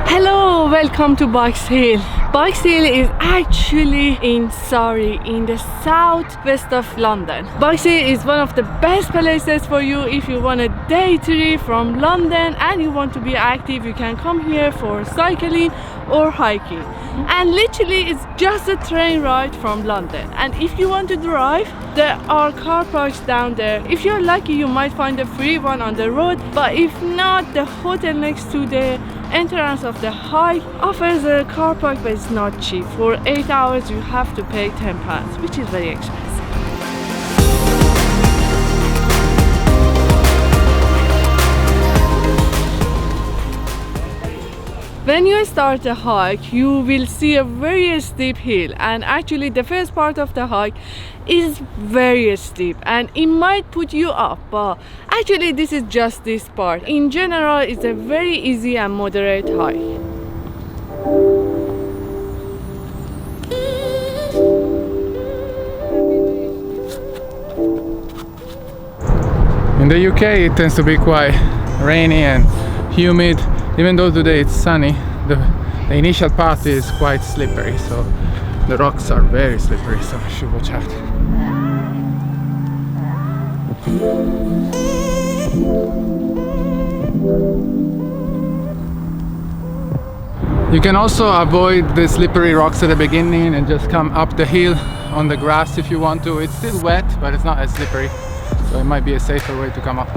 Hello, welcome to Box Hill. Box Hill is actually in Surrey, in the southwest of London. Box Hill is one of the best places for you if you want a day trip from London and you want to be active. You can come here for cycling or hiking. And literally it's just a train ride from London. And if you want to drive, there are car parks down there. If you're lucky, you might find a free one on the road, but if not, the hotel next to the entrance of the hike offers a car park, but it's not cheap. For 8 hours you have to pay £10, which is very expensive. When you start the hike, you will see a very steep hill, and actually the first part of the hike is very steep and it might put you up, but actually this is just this part. In general, it's a very easy and moderate hike. In the UK it tends to be quite rainy and humid. Even though today it's sunny, the initial path is quite slippery, so the rocks are very slippery, so I should watch out. You can also avoid the slippery rocks at the beginning and just come up the hill on the grass if you want to. It's still wet, but it's not as slippery, so it might be a safer way to come up.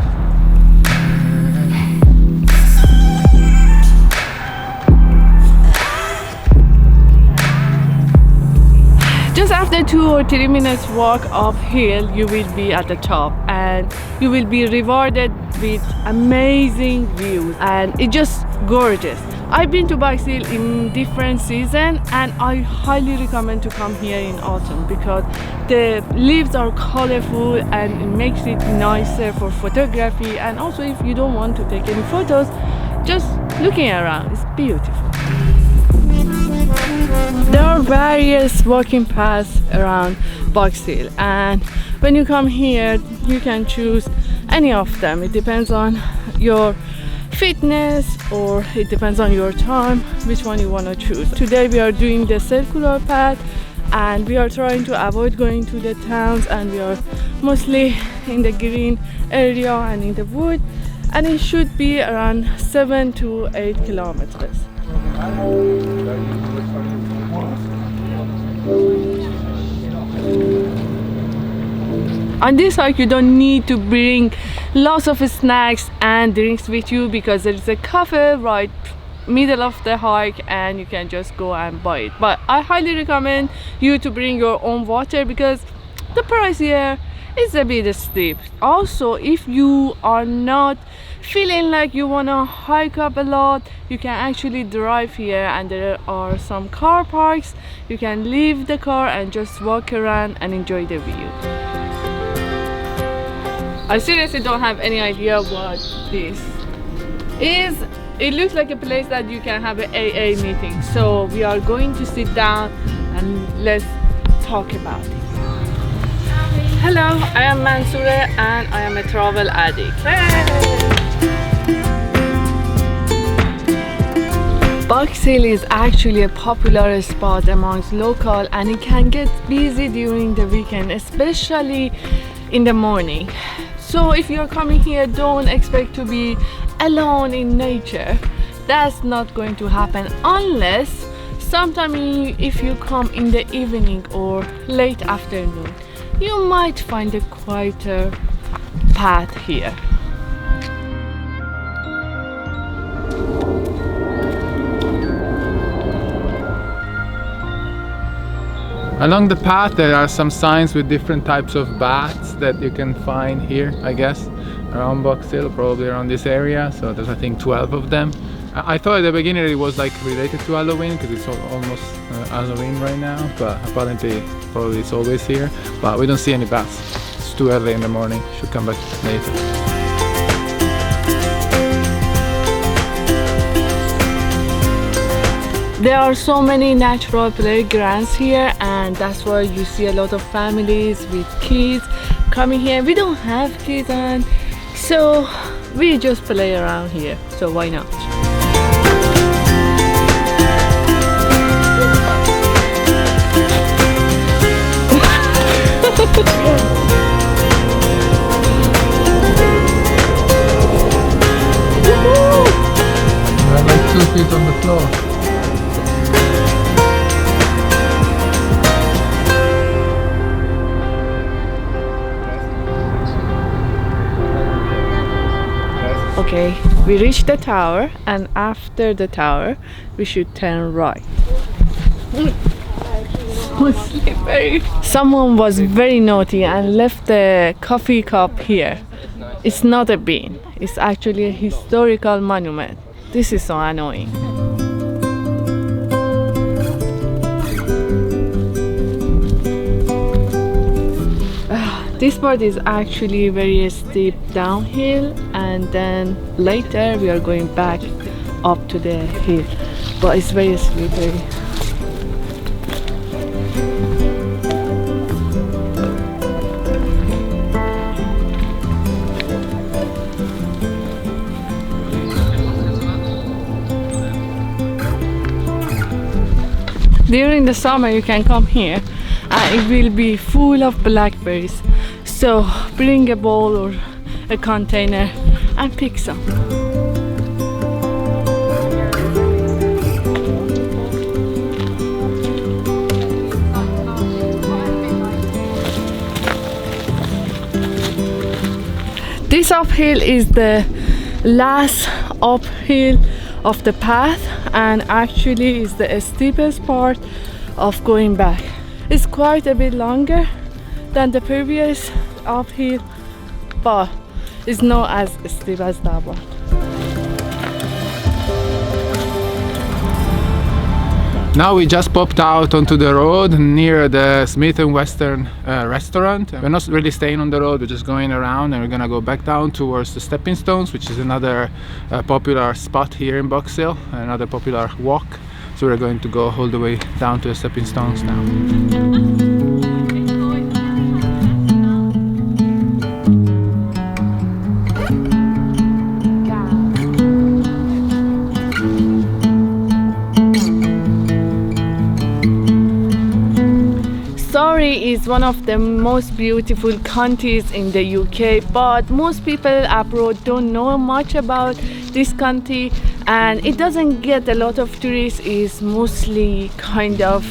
Just after 2 or 3 minutes walk uphill, you will be at the top and you will be rewarded with amazing views, and it's just gorgeous. I've been to Box Hill in different seasons and I highly recommend to come here in autumn because the leaves are colorful and it makes it nicer for photography, and also if you don't want to take any photos, just looking around, it's beautiful. There are various walking paths around Box Hill, and when you come here you can choose any of them. It depends on your fitness or it depends on your time which one you want to choose. Today we are doing the circular path and we are trying to avoid going to the towns, and we are mostly in the green area and in the wood, and it should be around 7 to 8 kilometers. On this hike you don't need to bring lots of snacks and drinks with you because there is a cafe right middle of the hike and you can just go and buy it. But I highly recommend you to bring your own water because the price here is a bit steep. Also, if you are not feeling like you want to hike up a lot, you can actually drive here and there are some car parks. You can leave the car and just walk around and enjoy the view. I seriously don't have any idea what this is. It looks like a place that you can have an AA meeting, so we are going to sit down and let's talk about it. Hello, I am Mansoura and I am a travel addict. Box Hill is actually a popular spot amongst local and it can get busy during the weekend, especially in the morning. So if you're coming here, don't expect to be alone in nature. That's not going to happen unless sometime if you come in the evening or late afternoon, you might find a quieter path here. Along the path there are some signs with different types of bats that you can find here, I guess, around Box Hill, probably around this area. So there's I think 12 of them. I thought at the beginning it was like related to Halloween because it's almost Halloween right now, but apparently probably it's always here. But we don't see any bats. It's too early in the morning, should come back later. There are so many natural playgrounds here, and that's why you see a lot of families with kids coming here. We don't have kids, and so we just play around here, so why not? We're like 2 feet on the floor. Okay, we reached the tower, and after the tower we should turn right. So slippery. Someone was very naughty and left the coffee cup here. It's not a bin, it's actually a historical monument. This is so annoying. This part is actually very steep downhill, and then later we are going back up to the hill, but it's very slippery. During the summer you can come here and it will be full of blackberries. So bring a bowl or a container and pick some. This uphill is the last uphill of the path, and actually is the steepest part of going back. It's quite a bit longer than the previous uphill, but it's not as steep as that one. Now we just popped out onto the road near the Smith & Western restaurant. We're not really staying on the road, we're just going around, and we're gonna go back down towards the Stepping Stones, which is another popular spot here in Box Hill, another popular walk. So we're going to go all the way down to the Stepping Stones now. Surrey is one of the most beautiful counties in the UK, but most people abroad don't know much about this county, and it doesn't get a lot of tourists. It's mostly kind of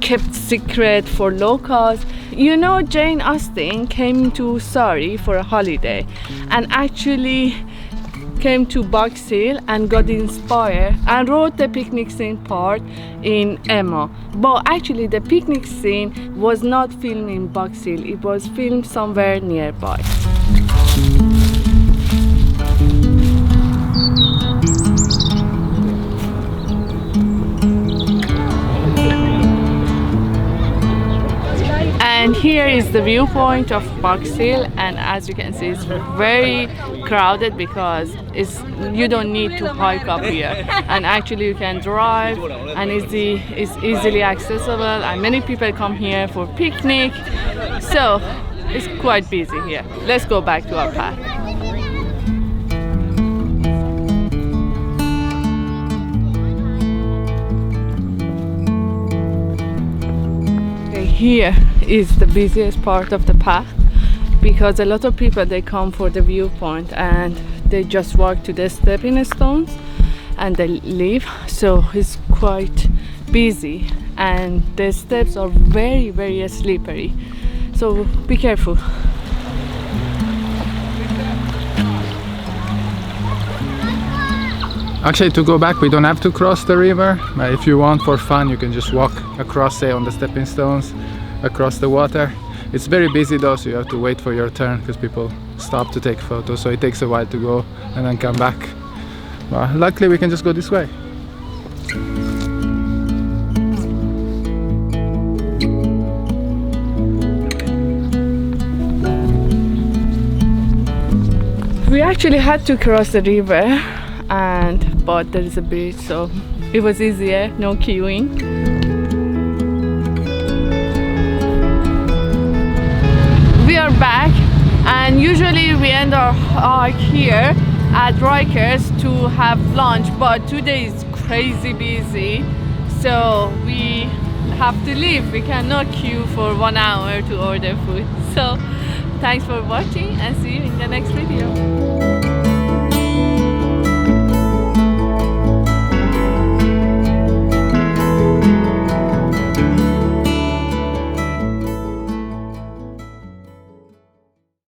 kept secret for locals. You know, Jane Austen came to Surrey for a holiday and actually came to Box Hill and got inspired and wrote the picnic scene part in Emma. But actually the picnic scene was not filmed in Box Hill, it was filmed somewhere nearby. And here is the viewpoint of Box Hill, and as you can see it's very crowded because you don't need to hike up here, and actually you can drive, and it's easily accessible, and many people come here for picnic, so it's quite busy here. Let's go back to our path. Here is the busiest part of the path because a lot of people, they come for the viewpoint and they just walk to the stepping stones and they leave, so it's quite busy and the steps are very, very slippery, so be careful. Actually, to go back we don't have to cross the river. If you want for fun you can just walk across, say, on the stepping stones across the water. It's very busy though, so you have to wait for your turn because people stop to take photos, so it takes a while to go and then come back. But luckily we can just go this way. We actually had to cross the river, but there is a bridge, so it was easier, no queuing. We are back, and usually we end our hike here at Rikers to have lunch, but today is crazy busy, so we have to leave. We cannot queue for 1 hour to order food. So thanks for watching and see you in the next video.